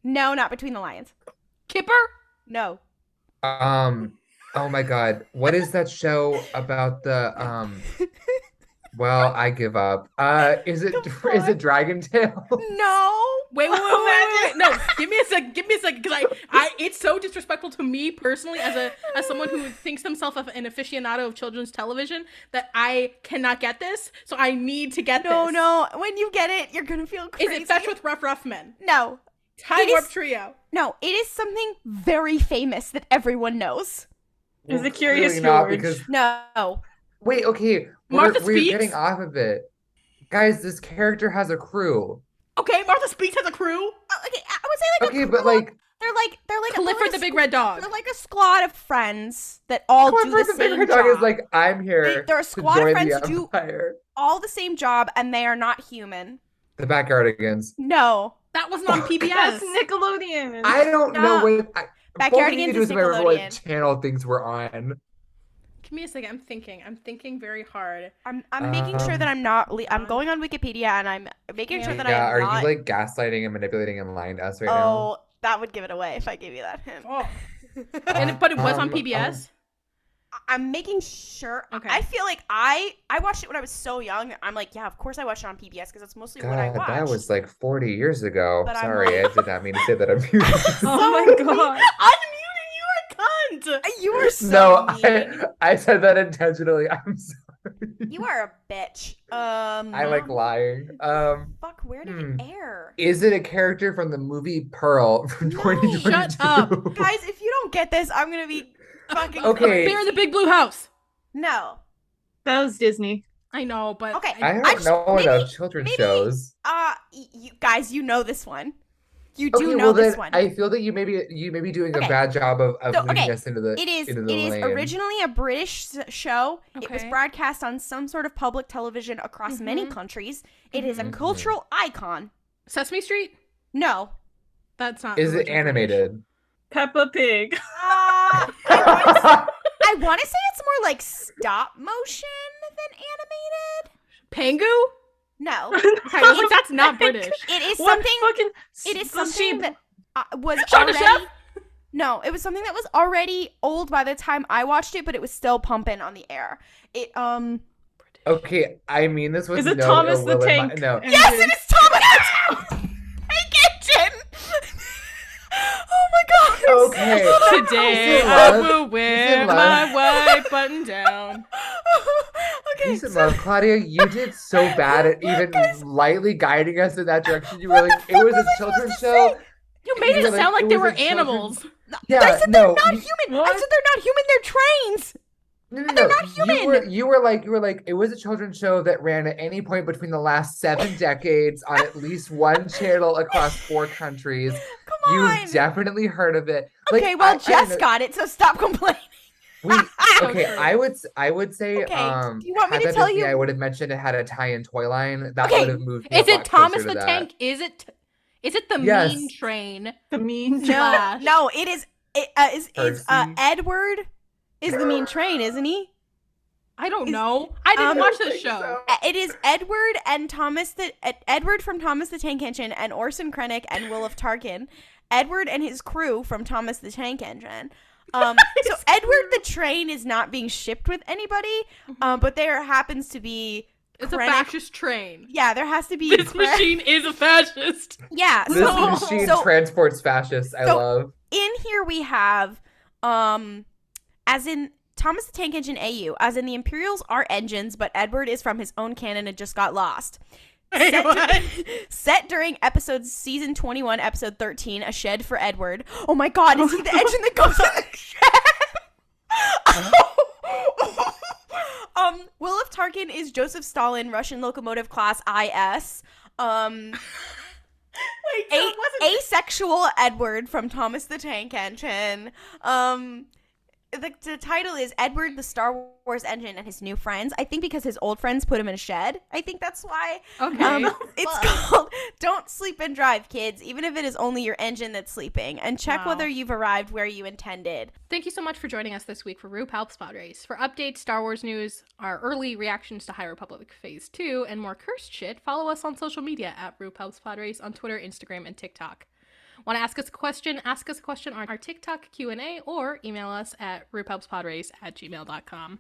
No, not Between the Lions. Kipper? No. Oh my God. What is that show about the well, I give up. Is it Dragon Tale? No. Wait. No, give me a sec, because I it's so disrespectful to me personally as someone who thinks themselves an aficionado of children's television that I cannot get this, so I need to get this. No. When you get it, you're gonna feel crazy. Is it Fetch with Rough Men? No. Time Warp Trio? No, it is something very famous that everyone knows. Is Well, it Curious clearly not, George? because No. wait, okay. Martha We're Speaks? getting off of it. Guys, this character has a crew. Okay, Martha Speaks has a crew. Okay, I would say like Okay, a but crew. like they're like Clifford the Big Red Dog. They're like a squad of friends that all do the Clifford the Big same Red job. Dog is like, I'm here They're a to squad of join friends the who do Empire. all the same job, and they are not human. The Backyardigans. No. That wasn't on PBS. That's Nickelodeon. I don't know what Backyardigans is remember what Nickelodeon. channel things were on. Give me a second. I'm thinking very hard. I'm making sure that I'm not. I'm going on Wikipedia and I'm making sure that Yeah, I'm are not. you like gaslighting and manipulating and lying to us right now? Oh, that would give it away if I gave you that hint. Oh. But it was on PBS. I'm making sure. Okay. I feel like I watched it when I was so young. I'm like, yeah, of course I watched it on PBS because that's mostly what I God, watched. that was like 40 years ago. But I'm Sorry, like- I did not mean to say that. I'm Oh my god. Unmuted, you are cunt. You are so No, mean. I said that intentionally. I'm sorry. You are a bitch. I like lying. Fuck, where did it air? Is it a character from the movie Pearl from No, 2022? shut up. Guys, if you don't get this, I'm gonna be fucking. Okay. Bear in the Big Blue House. No. That was Disney. I know, but Okay. I don't just- know maybe- enough children's shows. You guys, you know this one. You do Okay, know well this then one. I feel that you may be doing Okay. a bad job of So, leading okay, us into the It is. into It the is lane. originally a British show. It was Okay. broadcast on some sort of public television across many countries. It is a Mhm. cultural icon. Sesame Street? No. That's not. Is it original animated? Peppa Pig. I want to say it's more like stop motion than animated. British. Pangu? No. Okay, I was like, that's not British. It is What something. fucking It is the something sheep? that was Shaun the already. Chef? No, it was something that was already old by the time I watched it, but it was still pumping on the air. It Okay, I mean this was Is it no Thomas ill the will in Tank? my- No. Yes, it is Thomas Kitchen. Oh my god. Okay. Today in I love. will He's wear in my love. white button down. Okay. Peace and love, Klaudia. You did so bad at even lightly guiding us in that direction. You were like, it was a children's show. You made You it were sound like, like it they was were a children's- animals. Yeah, I said no, they're not you- human. I What? said they're not human. They're trains. No, They're not human. You were like, it was a children's show that ran at any point between the last 7 decades on at least one channel across 4 countries. Come on. You've definitely heard of it. Like, Okay, well, I Jess know- got it, so stop complaining. So okay, true. I would say, Okay, do you want me had to that tell been me, you- I would have mentioned it had a tie-in toy line. That Okay, would have moved me Is a lot it Thomas closer the to that. Tank? Is it the Yes. Mean Train? The mean No, Flash. no, it is. It is Percy. Edward is the mean train, isn't he? I don't know. I didn't watch the think show. so. It is Edward and Edward from Thomas the Tank Engine and Orson Krennic and Will of Tarkin. Edward and his crew from Thomas the Tank Engine. So Edward the train is not being shipped with anybody, but there happens to be. It's a Krennic- fascist train. Yeah, there has to be. This machine is a fascist. Yeah. This So, machine so transports fascists. I so- love. in here we have, as in Thomas the Tank Engine AU, as in the Imperials are engines, but Edward is from his own canon and just got lost. Set during season 21, episode 13, A Shed for Edward. Oh my god, is he the engine that goes in the shed? Will of Tarkin is Joseph Stalin, Russian locomotive class IS. Asexual Edward from Thomas the Tank Engine. The title is Edward the Star Wars Engine and His New Friends. I think because his old friends put him in a shed. I think that's why. Okay. It's called Don't Sleep and Drive, Kids, even if it is only your engine that's sleeping. And check Wow. whether you've arrived where you intended. Thank you so much for joining us this week for RuPaul's Pod Race. For updates, Star Wars news, our early reactions to High Republic Phase 2, and more cursed shit, follow us on social media at RuPaul's Pod Race on Twitter, Instagram, and TikTok. Want to ask us a question? Ask us a question on our TikTok Q&A or email us at ruphelpspodrace@gmail.com.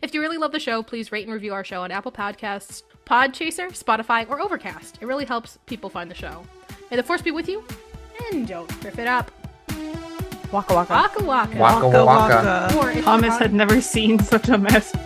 If you really love the show, please rate and review our show on Apple Podcasts, Podchaser, Spotify, or Overcast. It really helps people find the show. May the force be with you, and don't kriff it up. Waka waka. Waka waka. Waka waka. Or if Thomas you're had never seen such a mess.